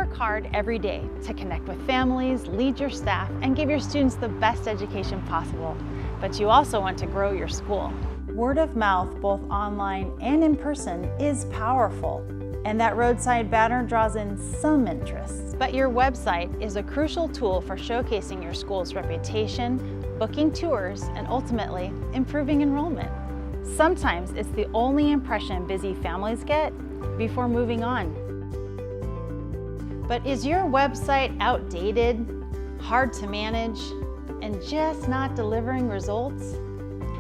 work hard every day to connect with families, lead your staff, and give your students the best education possible. But you also want to grow your school. Word of mouth, both online and in person, is powerful. And that roadside banner draws in some interest. But your website is a crucial tool for showcasing your school's reputation, booking tours, and ultimately improving enrollment. Sometimes it's the only impression busy families get before moving on. But is your website outdated, hard to manage, and just not delivering results?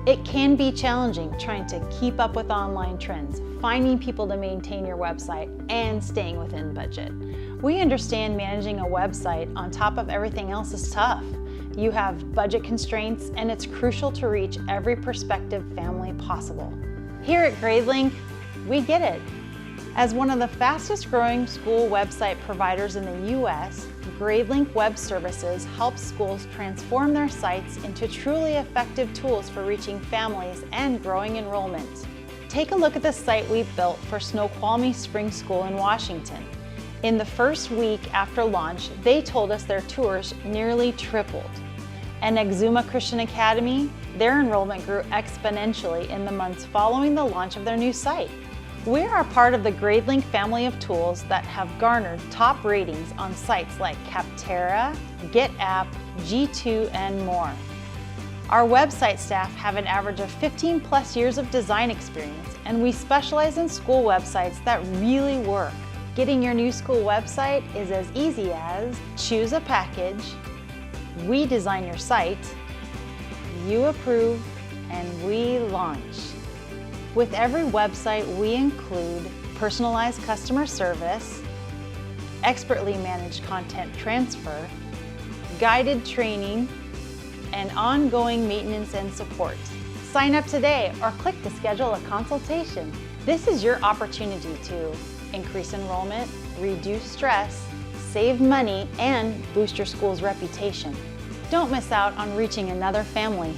It can be challenging trying to keep up with online trends, finding people to maintain your website, and staying within budget. We understand managing a website on top of everything else is tough. You have budget constraints, and it's crucial to reach every prospective family possible. Here at GradeLink, we get it. As one of the fastest growing school website providers in the US, GradeLink Web Services helps schools transform their sites into truly effective tools for reaching families and growing enrollment. Take a look at the site we've built for Snoqualmie Spring School in Washington. In the first week after launch, they told us their tours nearly tripled. And Exuma Christian Academy, their enrollment grew exponentially in the months following the launch of their new site. We are part of the GradeLink family of tools that have garnered top ratings on sites like Capterra, GetApp, G2, and more. Our website staff have an average of 15+ years of design experience, and we specialize in school websites that really work. Getting your new school website is as easy as choose a package, we design your site, you approve, and we launch. With every website, we include personalized customer service, expertly managed content transfer, guided training, and ongoing maintenance and support. Sign up today or click to schedule a consultation. This is your opportunity to increase enrollment, reduce stress, save money, and boost your school's reputation. Don't miss out on reaching another family.